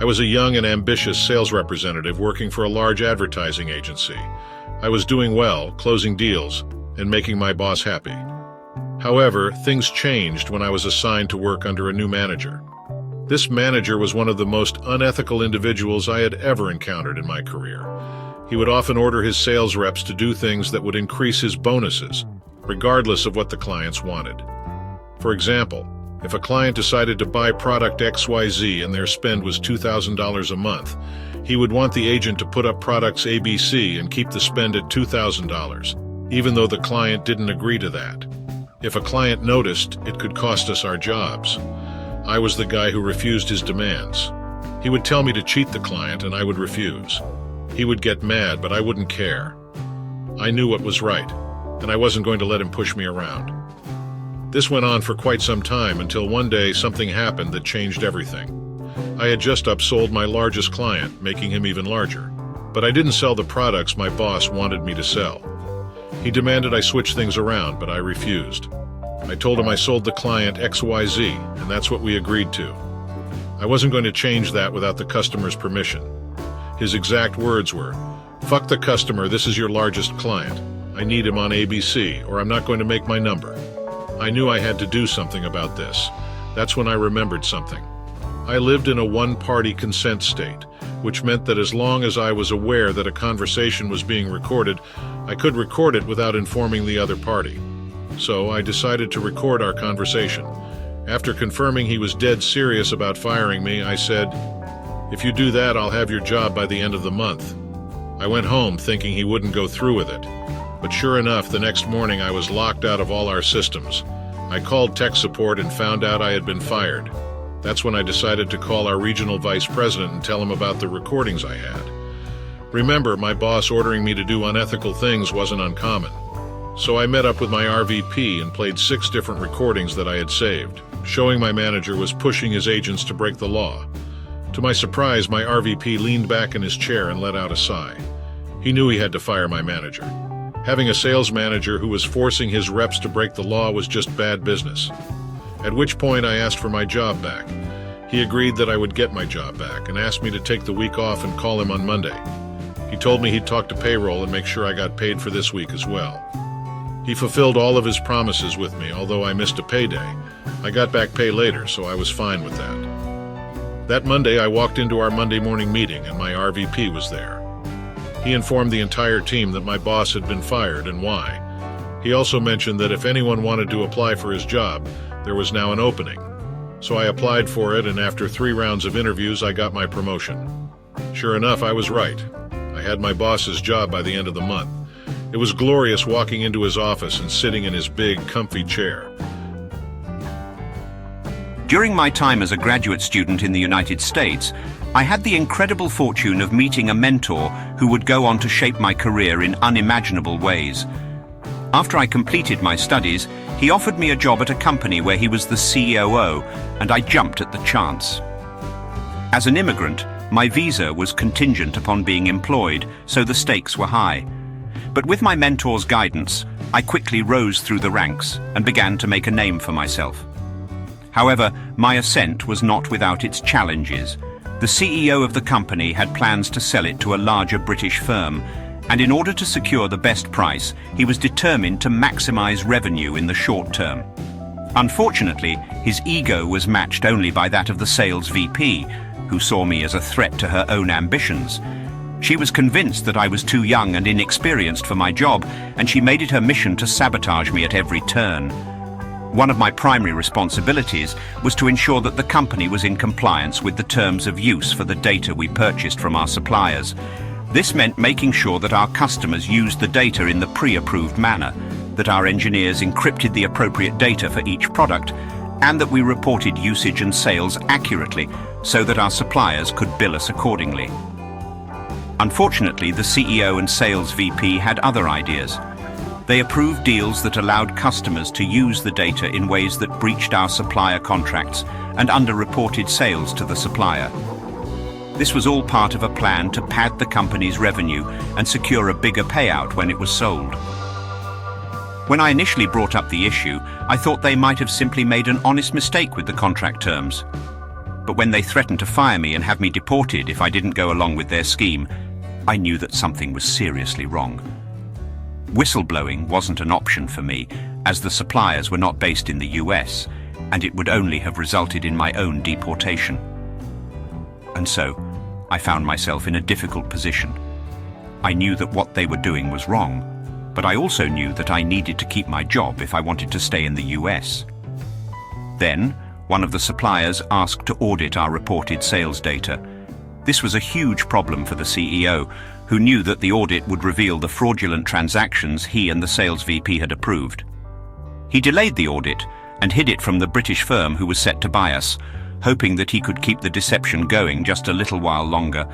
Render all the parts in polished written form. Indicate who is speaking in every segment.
Speaker 1: I was a young and ambitious sales representative working for a large advertising agency. I was doing well, closing deals, and making my boss happy. However, things changed when I was assigned to work under a new manager. This manager was one of the most unethical individuals I had ever encountered in my career. He would often order his sales reps to do things that would increase his bonuses, regardless of what the clients wanted. For example, if a client decided to buy product XYZ and their spend was $2,000 a month, he would want the agent to put up products ABC and keep the spend at $2,000, even though the client didn't agree to that. If a client noticed, it could cost us our jobs. I was the guy who refused his demands. He would tell me to cheat the client and I would refuse. He would get mad, but I wouldn't care. I knew what was right, and I wasn't going to let him push me around. This went on for quite some time until one day something happened that changed everything. I had just upsold my largest client, making him even larger. But I didn't sell the products my boss wanted me to sell. He demanded I switch things around, but I refused. I told him I sold the client XYZ, and that's what we agreed to. I wasn't going to change that without the customer's permission. His exact words were, "Fuck the customer, this is your largest client. I need him on ABC, or I'm not going to make my number." I knew I had to do something about this. That's when I remembered something. I lived in a one-party consent state, which meant that as long as I was aware that a conversation was being recorded, I could record it without informing the other party. So I decided to record our conversation. After confirming he was dead serious about firing me, I said, "If you do that, I'll have your job by the end of the month." I went home thinking he wouldn't go through with it. But sure enough, the next morning I was locked out of all our systems. I called tech support and found out I had been fired. That's when I decided to call our regional vice president and tell him about the recordings I had. Remember, my boss ordering me to do unethical things wasn't uncommon. So I met up with my RVP and played 6 different recordings that I had saved, showing my manager was pushing his agents to break the law. To my surprise, my RVP leaned back in his chair and let out a sigh. He knew he had to fire my manager. Having a sales manager who was forcing his reps to break the law was just bad business. At which point I asked for my job back. He agreed that I would get my job back and asked me to take the week off and call him on Monday. He told me he'd talk to payroll and make sure I got paid for this week as well. He fulfilled all of his promises with me, although I missed a payday. I got back pay later, so I was fine with that. That Monday, I walked into our Monday morning meeting and my RVP was there. He informed the entire team that my boss had been fired and why. He also mentioned that if anyone wanted to apply for his job, there was now an opening. So I applied for it, and after 3 rounds of interviews, I got my promotion. Sure enough, I was right. I had my boss's job by the end of the month. It was glorious walking into his office and sitting in his big, comfy chair.
Speaker 2: During my time as a graduate student in the United States, I had the incredible fortune of meeting a mentor who would go on to shape my career in unimaginable ways. After I completed my studies, he offered me a job at a company where he was the COO, and I jumped at the chance. As an immigrant, my visa was contingent upon being employed, so the stakes were high. But with my mentor's guidance, I quickly rose through the ranks and began to make a name for myself. However, my ascent was not without its challenges. The CEO of the company had plans to sell it to a larger British firm, and in order to secure the best price, he was determined to maximize revenue in the short term. Unfortunately, his ego was matched only by that of the sales VP, who saw me as a threat to her own ambitions. She was convinced that I was too young and inexperienced for my job, and she made it her mission to sabotage me at every turn. One of my primary responsibilities was to ensure that the company was in compliance with the terms of use for the data we purchased from our suppliers. This meant making sure that our customers used the data in the pre-approved manner, that our engineers encrypted the appropriate data for each product, and that we reported usage and sales accurately so that our suppliers could bill us accordingly. Unfortunately, the CEO and sales VP had other ideas. They approved deals that allowed customers to use the data in ways that breached our supplier contracts and underreported sales to the supplier. This was all part of a plan to pad the company's revenue and secure a bigger payout when it was sold. When I initially brought up the issue, I thought they might have simply made an honest mistake with the contract terms. But when they threatened to fire me and have me deported if I didn't go along with their scheme, I knew that something was seriously wrong. Whistleblowing wasn't an option for me, as the suppliers were not based in the US, and it would only have resulted in my own deportation. And so, I found myself in a difficult position. I knew that what they were doing was wrong, but I also knew that I needed to keep my job if I wanted to stay in the US. Then, one of the suppliers asked to audit our reported sales data. This was a huge problem for the CEO, who knew that the audit would reveal the fraudulent transactions he and the sales VP had approved. He delayed the audit and hid it from the British firm who was set to buy us, hoping that he could keep the deception going just a little while longer.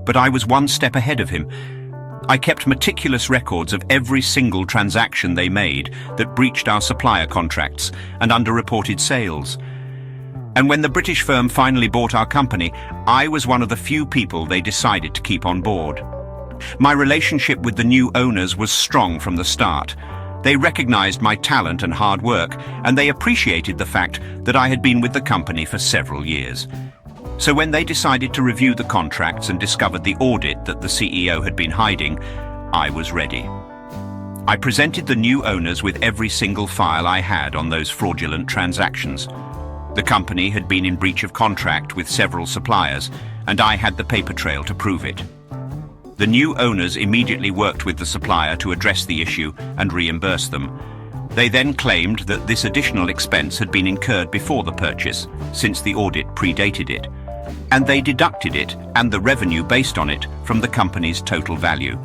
Speaker 2: But I was one step ahead of him. I kept meticulous records of every single transaction they made that breached our supplier contracts and underreported sales. And when the British firm finally bought our company, I was one of the few people they decided to keep on board. My relationship with the new owners was strong from the start. They recognized my talent and hard work, and they appreciated the fact that I had been with the company for several years. So when they decided to review the contracts and discovered the audit that the CEO had been hiding, I was ready. I presented the new owners with every single file I had on those fraudulent transactions. The company had been in breach of contract with several suppliers, and I had the paper trail to prove it. The new owners immediately worked with the supplier to address the issue and reimburse them. They then claimed that this additional expense had been incurred before the purchase, since the audit predated it, and they deducted it and the revenue based on it from the company's total value.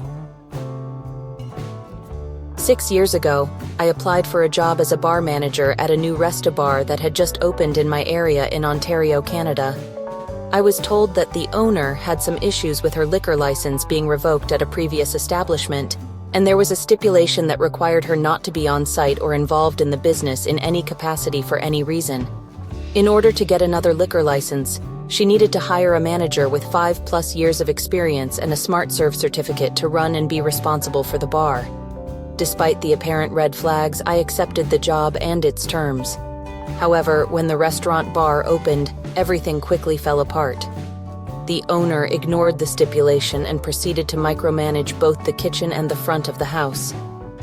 Speaker 3: 6 years ago, I applied for a job as a bar manager at a new restaurant that had just opened in my area in Ontario, Canada. I was told that the owner had some issues with her liquor license being revoked at a previous establishment, and there was a stipulation that required her not to be on site or involved in the business in any capacity for any reason. In order to get another liquor license, she needed to hire a manager with 5+ years of experience and a Smart Serve certificate to run and be responsible for the bar. Despite the apparent red flags, I accepted the job and its terms. However, when the restaurant bar opened, everything quickly fell apart. The owner ignored the stipulation and proceeded to micromanage both the kitchen and the front of the house.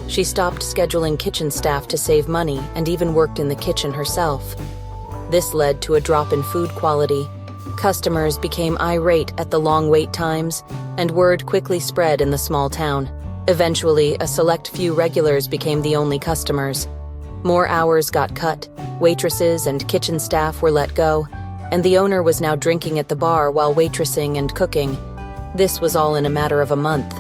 Speaker 3: She stopped scheduling kitchen staff to save money and even worked in the kitchen herself. This led to a drop in food quality. Customers became irate at the long wait times, and word quickly spread in the small town. Eventually, a select few regulars became the only customers. More hours got cut, waitresses and kitchen staff were let go, and the owner was now drinking at the bar while waitressing and cooking. This was all in a matter of a month.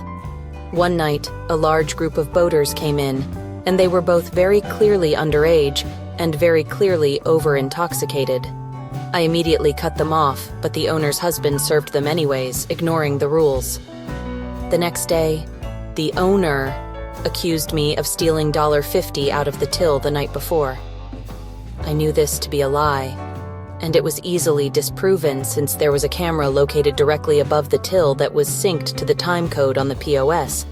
Speaker 3: One night, a large group of boaters came in, and they were both very clearly underage and very clearly over-intoxicated. I immediately cut them off, but the owner's husband served them anyways, ignoring the rules. The next day, the owner accused me of stealing $50 out of the till the night before. I knew this to be a lie, and it was easily disproven since there was a camera located directly above the till that was synced to the time code on the POS.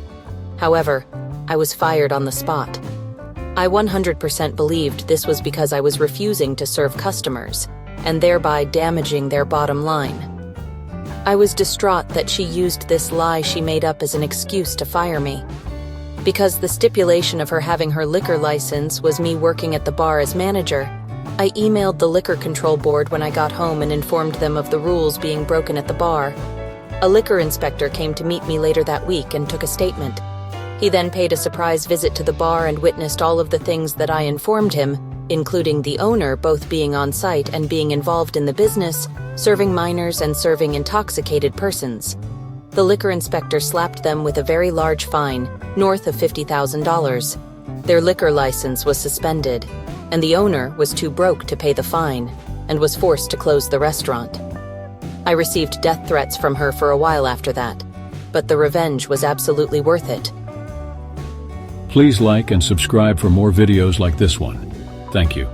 Speaker 3: However, I was fired on the spot. I 100% believed this was because I was refusing to serve customers, and thereby damaging their bottom line. I was distraught that she used this lie she made up as an excuse to fire me. Because the stipulation of her having her liquor license was me working at the bar as manager, I emailed the Liquor Control Board when I got home and informed them of the rules being broken at the bar. A liquor inspector came to meet me later that week and took a statement. He then paid a surprise visit to the bar and witnessed all of the things that I informed him, including the owner both being on site and being involved in the business, serving minors and serving intoxicated persons. The liquor inspector slapped them with a very large fine, north of $50,000. Their liquor license was suspended, and the owner was too broke to pay the fine and was forced to close the restaurant. I received death threats from her for a while after that, but the revenge was absolutely worth it.
Speaker 4: Please like and subscribe for more videos like this one. Thank you.